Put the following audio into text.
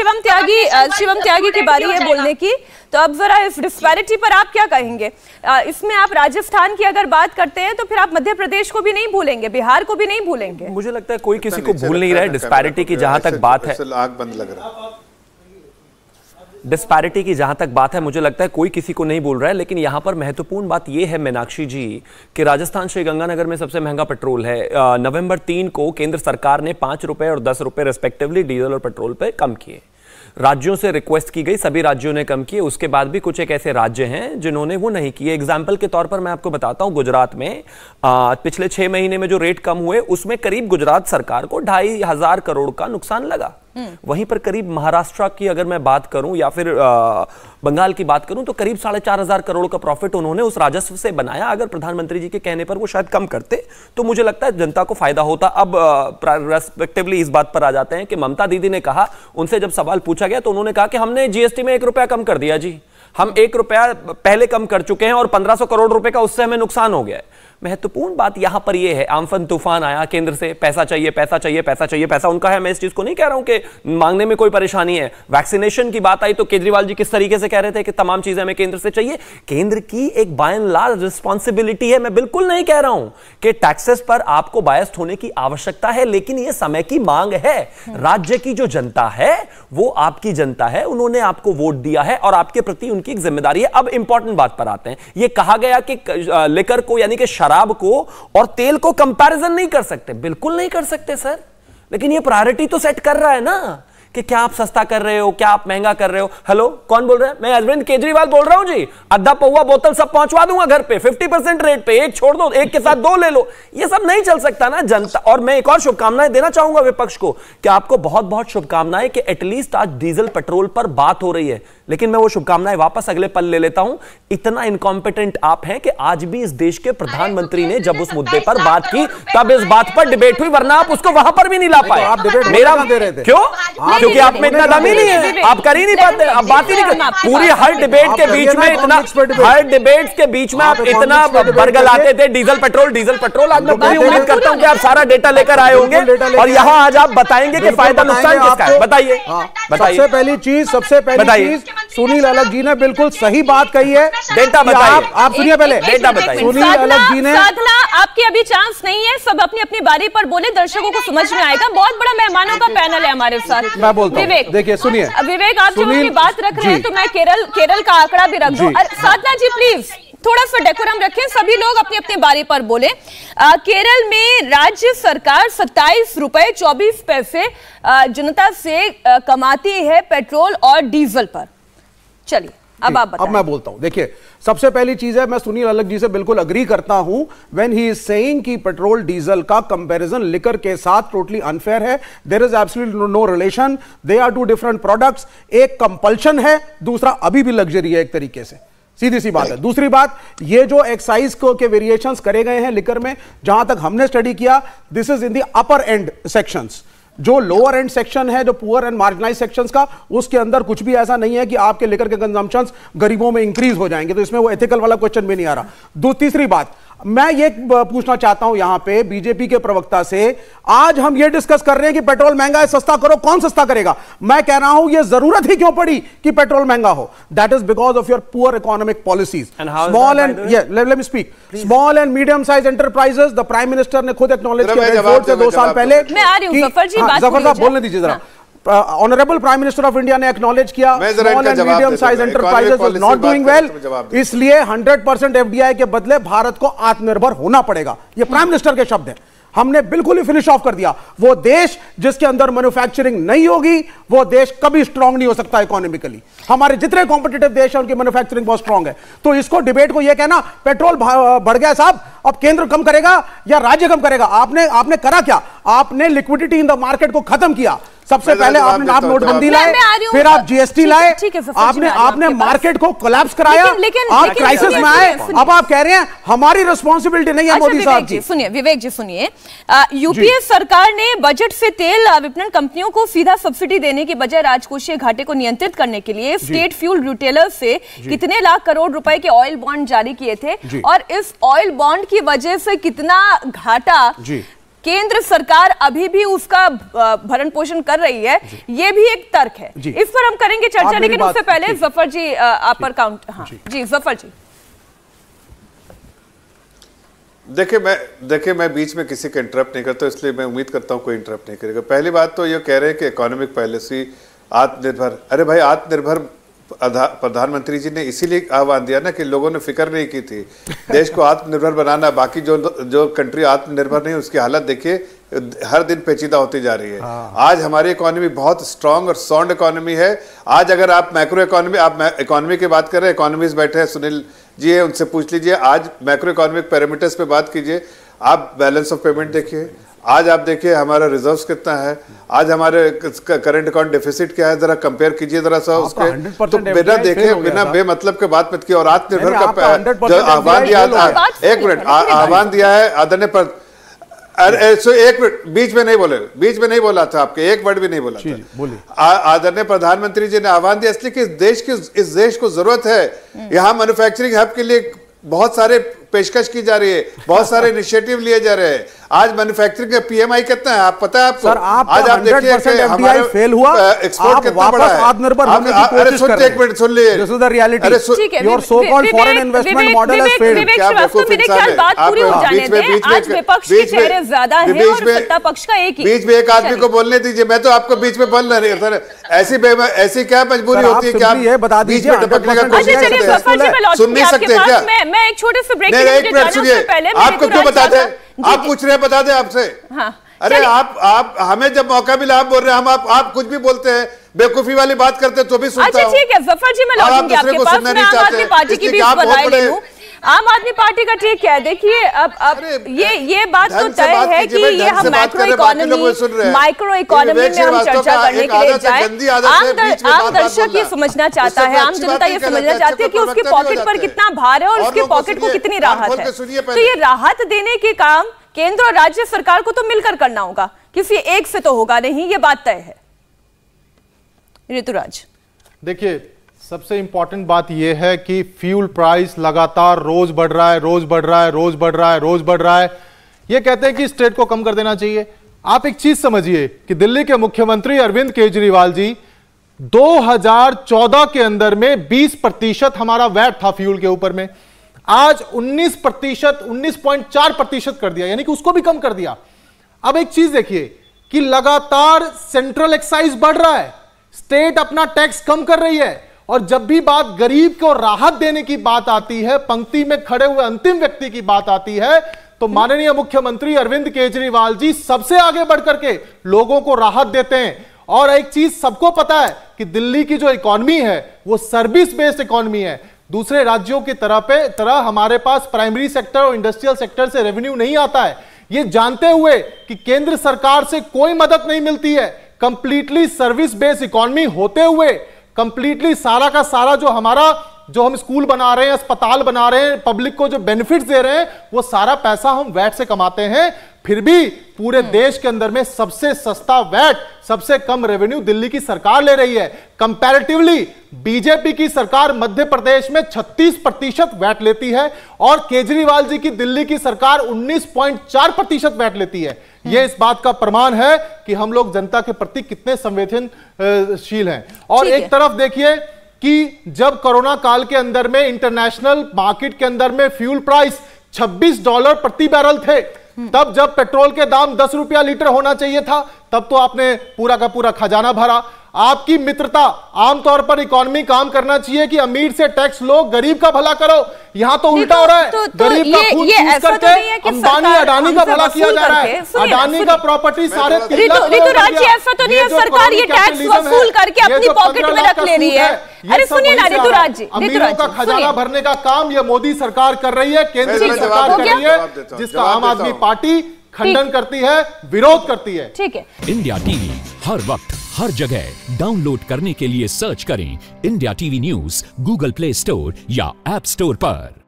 शिवम त्यागी की बारी है बोलने की। तो अब जरा इस डिस्पैरिटी पर आप क्या कहेंगे? इसमें आप राजस्थान की अगर बात करते हैं तो फिर आप मध्य प्रदेश को भी नहीं भूलेंगे, बिहार को भी नहीं भूलेंगे। मुझे लगता है कोई किसी को भूल नहीं रहा है। डिस्पैरिटी की जहां तक बात है, आग बंद लग रहा है, डिस्पैरिटी की जहां तक बात है, मुझे लगता है कोई किसी को नहीं बोल रहा है। लेकिन यहां पर महत्वपूर्ण बात यह है मीनाक्षी जी कि राजस्थान श्रीगंगानगर में सबसे महंगा पेट्रोल है। नवंबर 3 को केंद्र सरकार ने 5 रुपए और 10 रुपए रिस्पेक्टिवली डीजल और पेट्रोल पे कम किए। राज्यों से रिक्वेस्ट की गई, सभी राज्यों ने कम किए। उसके बाद भी कुछ एक ऐसे राज्य हैं जिन्होंने वो नहीं किए। एग्जाम्पल के तौर पर मैं आपको बताता हूं, गुजरात में पिछले 6 महीने में जो रेट कम हुए उसमें करीब गुजरात सरकार को 2,500 करोड़ का नुकसान लगा। वहीं पर करीब महाराष्ट्र की अगर मैं बात करूं या फिर बंगाल की बात करूं तो करीब 4,500 करोड़ का प्रॉफिट उन्होंने उस राजस्व से बनाया। अगर प्रधानमंत्री जी के कहने पर वो शायद कम करते तो मुझे लगता है जनता को फायदा होता। अब रेस्पेक्टिवली इस बात पर आ जाते हैं कि ममता दीदी ने कहा, उनसे जब सवाल पूछा गया तो उन्होंने कहा कि हमने जीएसटी में 1 रुपया कम कर दिया जी, हम 1 रुपया पहले कम कर चुके हैं और 1500 करोड़ रुपए का उससे हमें नुकसान हो गया है। महत्वपूर्ण बात यहां पर यह है, आम्फन तूफान आया, केंद्र से पैसा चाहिए, पैसा चाहिए, पैसा चाहिए, पैसा उनका है। मैं इस चीज को नहीं कह रहा हूं कि मांगने में कोई परेशानी है। वैक्सीनेशन की बात आई तो केजरीवाल जी किस तरीके से कह रहे थे कि तमाम चीजें हमें केंद्र से चाहिए। केंद्र की एक बाय एंड लार्ज रिस्पॉन्सिबिलिटी है। मैं बिल्कुल नहीं कह रहा हूं कि टैक्सेस पर आपको बायस्ड होने की आवश्यकता है, लेकिन यह समय की मांग है। राज्य की जो जनता है वो आपकी जनता है, उन्होंने आपको वोट दिया है और आपके प्रति उनकी एक जिम्मेदारी है। अब इंपॉर्टेंट बात पर आते हैं। यह कहा गया कि लिकर को यानी कि शराब को और तेल को कंपैरिजन नहीं कर सकते। बिल्कुल नहीं कर सकते सर, लेकिन ये प्रायोरिटी तो सेट कर रहा है ना कि क्या आप सस्ता कर रहे हो, क्या आप महंगा कर रहे हो। हेलो, कौन बोल रहे हैं? मैं अरविंद केजरीवाल बोल रहा हूं जी। आधा पौवा बोतल सब पहुंचवा दूंगा घर पे 50% रेट पे, एक छोड़ दो, एक के साथ 2 ले लो। ये सब नहीं चल सकता ना जनता। और मैं एक और शुभकामनाएं देना चाहूंगा विपक्ष को कि आपको बहुत बहुत शुभकामनाएं कि एटलीस्ट आज डीजल पेट्रोल पर बात हो रही है। लेकिन मैं वो शुभकामनाएं वापस अगले पल ले लेता हूं। इतना इनकॉम्पिटेंट आप हैं कि आज भी इस देश के प्रधानमंत्री ने जब उस मुद्दे पर बात की तब इस बात पर डिबेट हुई, वरना आप उसको वहां पर भी नहीं ला पाए। आप डिबेट मेरा दे रहे थे क्यों? क्योंकि आप में इतना दम ही नहीं है, आप कर ही नहीं पाते, आप बात ही नहीं करते। पूरी हर डिबेट के बीच में इतना, हर डिबेट के बीच में आप इतना बरगलाते थे डीजल पेट्रोल। आज मैं पूरी उम्मीद करता हूं कि आप सारा डेटा लेकर आए होंगे और यहां आज आप बताएंगे कि फायदा नुकसान किसका है। बताइए। सबसे पहली चीज सुनील अलग जी ने बिल्कुल सही बात कही है। डेटा बताइए। आप सुनिए पहले, डेटा बताइए। सुनील अलग जी ने, साधना आपकी अभी चांस नहीं है, सब अपनी अपनी बारी पर बोले, दर्शकों को समझ में आएगा। बहुत बड़ा मेहमानों का पैनल है हमारे साथ। मैं बोलता हूं, देखिए सुनिए विवेक, आप जब अपनी बात रख रहे हैं तो मैं केरल का आंकड़ा भी रख दूं। साधना जी प्लीज थोड़ा सा डेकोरम रखें, सभी लोग अपनी अपनी बारी पर बोले। केरल में राज्य सरकार 27 रुपए 24 पैसे जनता से कमाती है पेट्रोल और डीजल पर। चलिए अब आप बताएं। अब मैं बोलता हूं। देखिए, सबसे पहली चीज है, मैं सुनील अलग जी से बिल्कुल अग्री करता हूं व्हेन ही इज सेइंग कि पेट्रोल डीजल का कंपैरिजन लिकर के साथ टोटली अनफेयर है। There is absolutely no relation, they are 2 different products. एक कंपल्शन है, दूसरा अभी भी लग्जरी है एक तरीके से, सीधी सी बात है। दूसरी बात, ये जो एक्साइज को के वेरिएशंस करे गए हैं लिकर में, जहां तक हमने स्टडी किया, this is in the upper and sections. जो लोअर एंड सेक्शन है, जो पुअर एंड मार्जिनलाइज सेक्शंस का, उसके अंदर कुछ भी ऐसा नहीं है कि आपके लेकर के कंजम्पशंस गरीबों में इंक्रीज हो जाएंगे। तो इसमें वो एथिकल वाला क्वेश्चन भी नहीं आ रहा। तीसरी बात, मैं ये पूछना चाहता हूं यहां पे बीजेपी के प्रवक्ता से, आज हम ये डिस्कस कर रहे हैं कि पेट्रोल महंगा है, सस्ता करो। कौन सस्ता करेगा? मैं कह रहा हूं ये जरूरत ही क्यों पड़ी कि पेट्रोल महंगा हो? That is because of your poor economic policies. Small and let me speak, small and medium size enterprises, the prime minister ने खुद एक्नॉलेज किया रिपोर्ट से 2 साल पहले। जफर साहब बोलने दीजिए जरा। Honourable prime minister of India ने एक्नॉलेज किया small and medium size enterprises was not doing well, इसलिए 100% एफडीआई के बदले भारत को आत्मनिर्भर होना पड़ेगा। ये प्राइम मिनिस्टर के शब्द हैं। हमने बिल्कुल ही फिनिश ऑफ कर दिया। वो देश जिसके अंदर मैन्युफैक्चरिंग नहीं होगी, वो देश कभी स्ट्रांग नहीं हो सकता इकोनॉमिकली। हमारे जितने कॉम्पिटिटिव देश हैं उनकी मैन्युफैक्चरिंग बहुत स्ट्रांग है। तो इसको डिबेट को ये कहना पेट्रोल बढ़ गया साहब, अब केंद्र कम करेगा या राज्य कम करेगा? आपने करा क्या? आपने लिक्विडिटी इन द मार्केट को खत्म किया। सबसे पहले आप नोटबंदी लाए, फिर आप जीएसटी लाए, आपने मार्केट को कोलैप्स कराया, आप क्राइसिस में आए, अब आप कह रहे हैं हमारी रिस्पॉन्सिबिलिटी नहीं है मोदी साहब की। सुनिए विवेक जी, सुनिए, यूपीए सरकार ने बजट से तेल विपणन कंपनियों को सीधा सब्सिडी देने की बजाय राजकोषीय घाटे को नियंत्रित करने के लिए स्टेट फ्यूल रिटेलर्स से कितने लाख करोड़ रुपए के ऑयल बॉन्ड जारी किए थे, और इस ऑयल बॉन्ड की वजह से कितना घाटा केंद्र सरकार अभी भी उसका भरण पोषण कर रही है, ये भी एक तर्क है। इस पर हम करेंगे चर्चा, लेकिन उससे पहले जफर जी आप पर काउंट। हाँ जी जफर जी। देखिए मैं बीच में किसी को इंटरप्ट नहीं करता, इसलिए मैं उम्मीद करता हूं कोई इंटरप्ट नहीं करेगा। पहली बात तो ये कह रहे हैं कि इकोनॉमिक पॉलिसी आत्मनिर्भर, अरे भाई आत्मनिर्भर प्रधानमंत्री जी ने इसीलिए आह्वान दिया ना कि लोगों ने फिक्र नहीं की थी देश को आत्मनिर्भर बनाना। बाकी जो कंट्री आत्मनिर्भर नहीं उसकी हालत देखिए हर दिन पेचीदा होती जा रही है। आज हमारी इकोनॉमी बहुत स्ट्रांग और साउंड इकोनॉमी है। आज अगर आप मैक्रो इकोनॉमी, आप इकोनॉमी की बात कर रहे हैं, इकोनॉमिस्ट बैठे हैं, सुनील जी है, उनसे पूछ लीजिए। आज मैक्रो इकोनॉमिक पैरामीटर्स पे बात कीजिए, आप बैलेंस ऑफ पेमेंट देखिए, आज आप देखिए हमारा रिजर्व्स कितना है, आज हमारे करंट अकाउंट डेफिसिट क्या है, जरा कंपेयर कीजिए जरा सा उसके। तो बिना देखे बिना बेमतलब के बात मत की। और आत्मनिर्भर का जो आह्वान दिया, एक मिनट, आह्वान दिया है आदरणीय पर, अरे एक मिनट, बीच में नहीं बोले, बीच में नहीं बोला था, आपके एक वर्ड भी नहीं बोला था। आदरणीय प्रधानमंत्री जी ने आह्वान दिया इसलिए कि इस देश को जरूरत है। यहाँ मैन्युफैक्चरिंग हब के लिए बहुत सारे पेशकश की जा रही है, बहुत सारे इनिशिएटिव लिए जा रहे हैं। आज मैन्युफैक्चरिंग का पीएमआई कितना है आप पता है आपको? सर, आज आप देखिए कि हमारा फेल हुआ, एक्सपोर्ट कितना बड़ा है। आत्मनिर्भर होने की कोशिश कर रहे हैं। एक मिनट सुन लीजिए, this is the reality. Your so called foreign investment model has failed. क्या बेवकूफ इंसान है आप? बीच में एक आदमी को बोलने दीजिए, मैं तो आपको बीच में बोल नहीं सर। ऐसी क्या मजबूरी होती है कि आप बता दीजिए? सुन नहीं सकते क्या? मैं एक छोटे से ब्रेक एक मिनट सुनिए, आपको क्यों बता दें? आप पूछ रहे हैं, बता दें आपसे। अरे आप हमें जब मौका मिला आप बोल रहे हैं, हम आप कुछ भी बोलते हैं, बेवकूफी वाली बात करते तो भी सुनता हूं। अच्छा ठीक है जफर जी, मैं लौटूंगी आपके पास। मैं आम आदमी पार्टी की भी राय ले लूं। आम आदमी पार्टी का ठीक है, देखिए अब ये बात तो तय है कि ये हम माइक्रो इकोनॉमी में हम चर्चा करने के लिए जाए। आम दर्शक ये समझना चाहता है, आम जनता ये समझना चाहती है कि उसके पॉकेट पर कितना भार है और उसके पॉकेट को कितनी राहत है। तो ये राहत देने के काम केंद्र और राज्य सरकार को तो मिलकर करना होगा, किसी एक से तो होगा नहीं, ये बात तय है। ऋतुराज देखिए, सबसे इंपॉर्टेंट बात यह है कि फ्यूल प्राइस लगातार रोज बढ़ रहा है, रोज बढ़ रहा है, रोज बढ़ रहा है, रोज बढ़ रहा है। यह कहते हैं कि स्टेट को कम कर देना चाहिए। आप एक चीज समझिए कि दिल्ली के मुख्यमंत्री अरविंद केजरीवाल जी 2014 के अंदर में 20% हमारा वैट था फ्यूल के ऊपर में, आज 19%, 19.4% कर दिया, यानी कि उसको भी कम कर दिया। अब एक चीज देखिए कि लगातार सेंट्रल एक्साइज बढ़ रहा है, स्टेट अपना टैक्स कम कर रही है, और जब भी बात गरीब को राहत देने की बात आती है, पंक्ति में खड़े हुए अंतिम व्यक्ति की बात आती है, तो माननीय मुख्यमंत्री अरविंद केजरीवाल जी सबसे आगे बढ़कर के लोगों को राहत देते हैं। और एक चीज सबको पता है कि दिल्ली की जो इकोनॉमी है वो सर्विस बेस्ड इकोनॉमी है। दूसरे राज्यों की तरह हमारे पास प्राइमरी सेक्टर और इंडस्ट्रियल सेक्टर से रेवेन्यू नहीं आता है। ये जानते हुए कि केंद्र सरकार से कोई मदद नहीं मिलती है, कंप्लीटली सर्विस बेस्ड इकोनॉमी होते हुए कंप्लीटली सारा का सारा जो हम स्कूल बना रहे हैं, अस्पताल बना रहे हैं, पब्लिक को जो बेनिफिट्स दे रहे हैं, वो सारा पैसा हम वैट से कमाते हैं। फिर भी पूरे देश के अंदर में सबसे सस्ता वैट, सबसे कम रेवेन्यू दिल्ली की सरकार ले रही है। कंपैरेटिवली बीजेपी की सरकार मध्य प्रदेश में 36% वैट लेती है और केजरीवाल जी की दिल्ली की सरकार 19.4% वैट लेती है। यह इस बात का प्रमाण है कि हम लोग जनता के प्रति कितने संवेदनशील हैं। और एक तरफ देखिए कि जब कोरोना काल के अंदर में इंटरनेशनल मार्केट के अंदर में फ्यूल प्राइस $26 प्रति बैरल थे, तब जब पेट्रोल के दाम 10 रुपया लीटर होना चाहिए था, तब तो आपने पूरा का पूरा खजाना भरा। आपकी मित्रता, आमतौर पर इकोनॉमी काम करना चाहिए कि अमीर से टैक्स लो, गरीब का भला करो। यहाँ तो उल्टा हो रहा है, गरीब का खून चूस करके अंबानी अडानी का भला किया जा रहा है। अडानी का प्रॉपर्टी सारे ऋतुराज जी, ऐसा तो नहीं है सरकार ये टैक्स वसूल करके अपनी पॉकेट में रख ले रही है। अरे सुनिए ना ऋतुराज जी, अमीरों का खजाना भरने का काम ये मोदी सरकार कर रही है, केंद्र की सरकार कर रही है, जिसका आम आदमी पार्टी खंडन करती है, विरोध करती है। ठीक है। इंडिया टीवी हर वक्त हर जगह डाउनलोड करने के लिए सर्च करें India TV news Google play store या ऐप स्टोर पर।